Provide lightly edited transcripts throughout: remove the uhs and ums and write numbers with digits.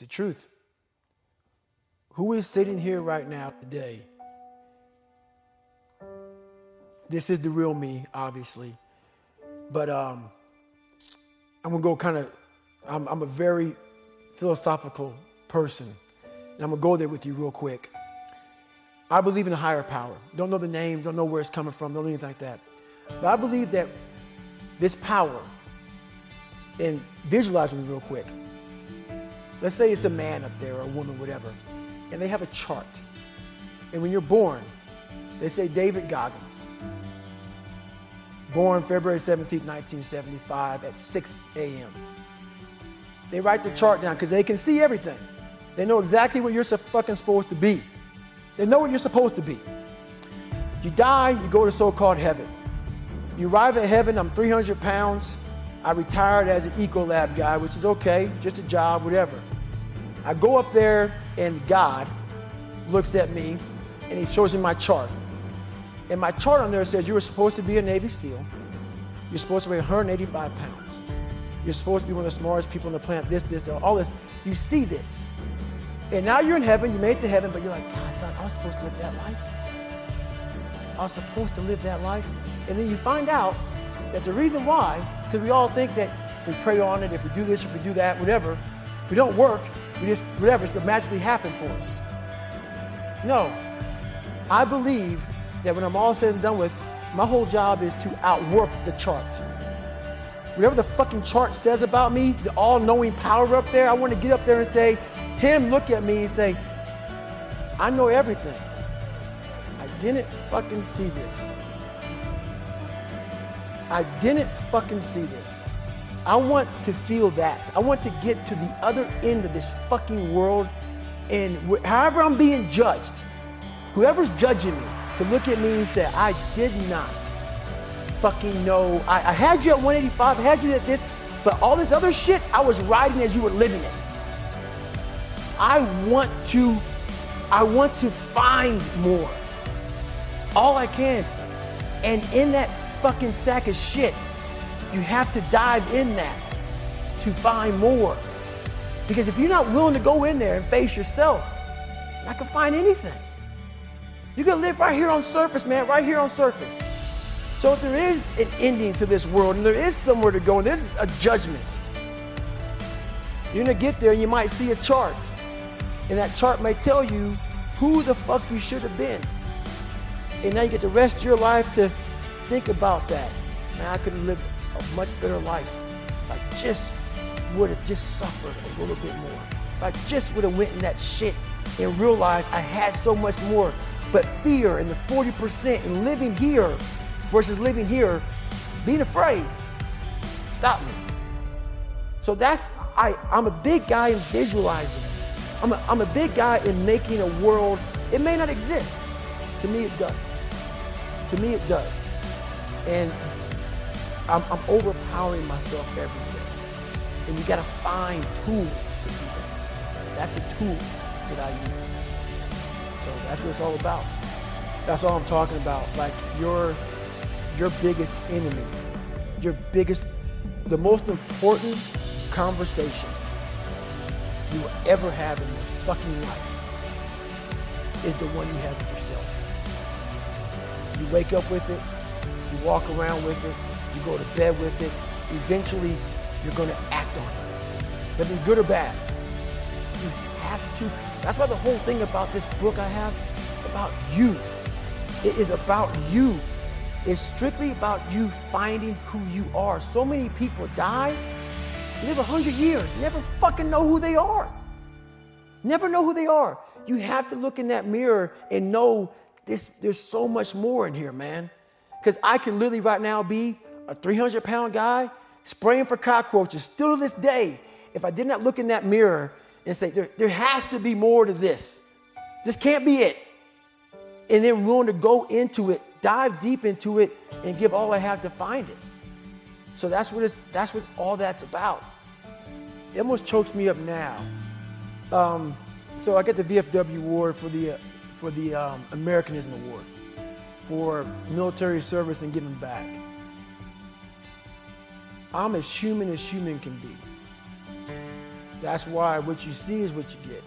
the truth. Who is sitting here right now today? This is the real me, obviously. But I'm gonna go I'm a very philosophical person. And I'm gonna go there with you real quick. I believe in a higher power. Don't know the name, don't know where it's coming from, don't know anything like that. But I believe that this power, and visualize with me real quick. Let's say it's a man up there or a woman, whatever, and they have a chart. And when you're born, they say David Goggins, born February 17th, 1975 at 6 a.m. They write the chart down because they can see everything. They know exactly what you're fucking supposed to be. They know what you're supposed to be. You die, you go to so-called heaven. You arrive at heaven, I'm 300 pounds. I retired as an Ecolab guy, which is okay, just a job, whatever. I go up there and God looks at me and he shows me my chart. And my chart on there says you were supposed to be a Navy SEAL. You're supposed to weigh 185 pounds. You're supposed to be one of the smartest people on the planet, this, all this. You see this. And now you're in heaven, you made it to heaven, but you're like, God, I was supposed to live that life. I was supposed to live that life. And then you find out that the reason why, because we all think that if we pray on it, if we do this, if we do that, whatever, we don't work, we just, whatever, it's gonna magically happen for us. No, I believe that when I'm all said and done with, my whole job is to outwork the chart. Whatever the fucking chart says about me, the all-knowing power up there, I want to get up there and say, him look at me and say, I know everything. I didn't fucking see this. I didn't fucking see this. I want to feel that. I want to get to the other end of this fucking world, and however I'm being judged, whoever's judging me, to look at me and say, I did not fucking know. I had you at 185, I had you at this, but all this other shit, I was riding as you were living it. I want to find more. All I can. And in that fucking sack of shit, you have to dive in that to find more. Because if you're not willing to go in there and face yourself, you're not gonna find anything. You're gonna live right here on surface, man, right here on surface. So if there is an ending to this world and there is somewhere to go and there's a judgment, you're gonna get there and you might see a chart. And that chart may tell you who the fuck you should have been. And now you get the rest of your life to think about that. Man, I could have lived a much better life if I just would have just suffered a little bit more. If I just would have went in that shit and realized I had so much more. But fear and the 40% and living here versus living here, being afraid, stop me. So I'm a big guy in visualizing. I'm a big guy in making a world. It may not exist. To me, it does. To me, it does. And I'm overpowering myself every day. And you gotta find tools to do that. That's the tool that I use. So that's what it's all about. That's all I'm talking about. Like your biggest enemy, the most important conversation you will ever have in your fucking life is the one you have with yourself. You wake up with it, you walk around with it, you go to bed with it, eventually you're gonna act on it. Whether it's good or bad. You have to. That's why the whole thing about this book I have, it's about you. It is about you. It's strictly about you finding who you are. So many people die, live 100 years, never fucking know who they are. Never know who they are. You have to look in that mirror and know there's so much more in here, man. Because I can literally right now be a 300-pound guy spraying for cockroaches still to this day if I did not look in that mirror and say, there has to be more to this. This can't be it. And then willing to go into it, dive deep into it, and give all I have to find it. So that's what all that's about. It almost chokes me up now. So I get the VFW award for the Americanism Award for military service and giving back. I'm as human can be. That's why what you see is what you get.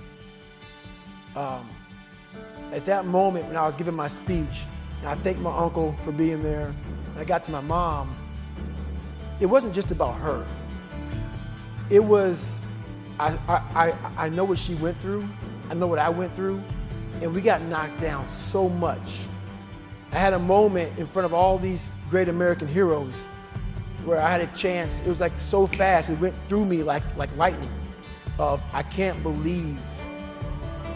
At that moment when I was giving my speech, and I thanked my uncle for being there, and I got to my mom, it wasn't just about her. It was, I know what she went through, I know what I went through, and we got knocked down so much. I had a moment in front of all these great American heroes where I had a chance, it was like so fast, it went through me like lightning, of I can't believe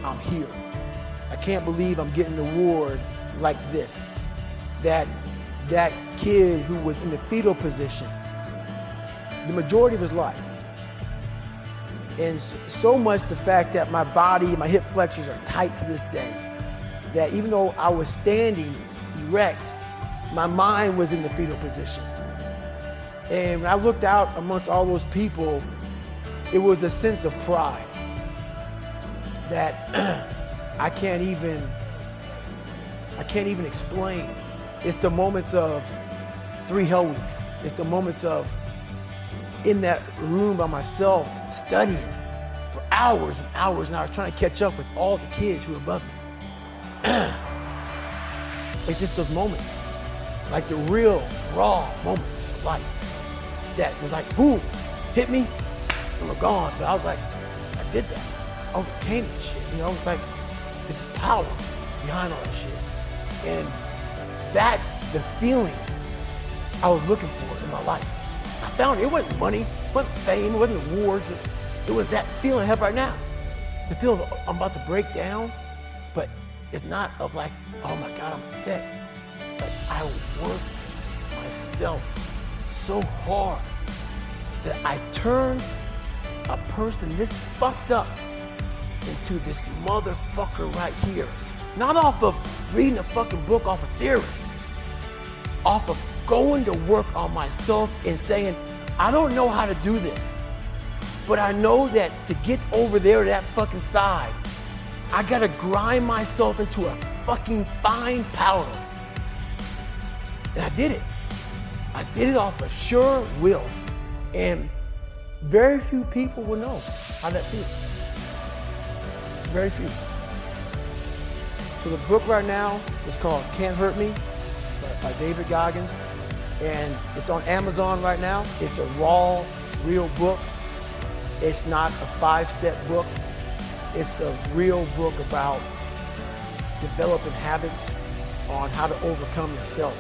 I'm here. I can't believe I'm getting an award like this. That kid who was in the fetal position, the majority of his life. And so much the fact that my body, my hip flexors are tight to this day, that even though I was standing erect, my mind was in the fetal position. And when I looked out amongst all those people, it was a sense of pride that I can't even explain. It's the moments of 3 hell weeks. It's the moments of in that room by myself studying for hours and hours, and I was trying to catch up with all the kids who were above me. It's just those moments, like the real raw moments of life that was like, boom, hit me, and we're gone. But I was like, I did that. I overcame that shit. You know, it's like, this is power behind all that shit. And that's the feeling I was looking for in my life. I found it wasn't money, it wasn't fame, it wasn't awards. It was that feeling I have right now. The feeling of I'm about to break down, but it's not of like, oh my God, I'm upset. But I worked myself so hard that I turned a person this fucked up into this motherfucker right here. Not off of reading a fucking book off a theorist, off of going to work on myself and saying, I don't know how to do this, but I know that to get over there to that fucking side, I gotta grind myself into a fucking fine powder. And I did it. I did it off of sure will. And very few people will know how that feels. Very few. So the book right now is called Can't Hurt Me by David Goggins. And it's on Amazon right now. It's a raw, real book. It's not a 5-step book. It's a real book about developing habits on how to overcome yourself.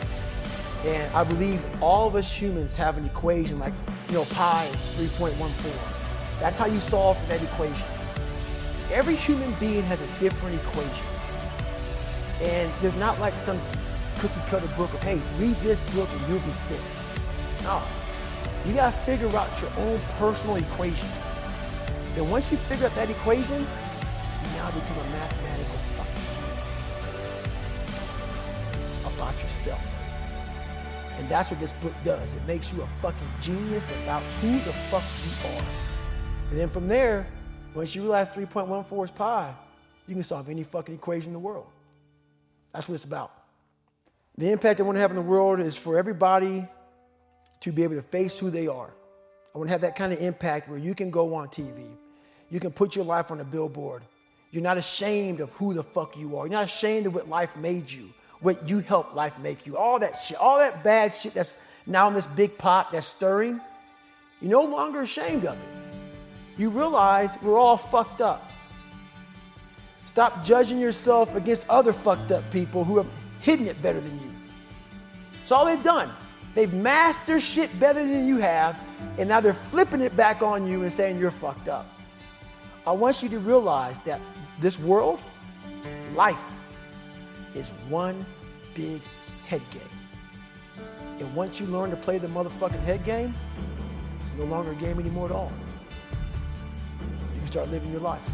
And I believe all of us humans have an equation like, pi is 3.14. That's how you solve for that equation. Every human being has a different equation. And there's not like some cookie cutter book of, hey, read this book and you'll be fixed. No, you gotta figure out your own personal equation. And once you figure out that equation, you now become a mathematical fucking genius about yourself. And that's what this book does. It makes you a fucking genius about who the fuck you are. And then from there, once you realize 3.14 is pi, you can solve any fucking equation in the world. That's what it's about. The impact I want to have in the world is for everybody to be able to face who they are. I want to have that kind of impact where you can go on TV. You can put your life on a billboard. You're not ashamed of who the fuck you are. You're not ashamed of what life made you, what you helped life make you. All that shit, all that bad shit that's now in this big pot that's stirring, you're no longer ashamed of it. You realize we're all fucked up. Stop judging yourself against other fucked up people who have hidden it better than you. That's all they've done. They've masked their shit better than you have, and now they're flipping it back on you and saying you're fucked up. I want you to realize that this world, life, is one big head game. And once you learn to play the motherfucking head game, it's no longer a game anymore at all. You can start living your life.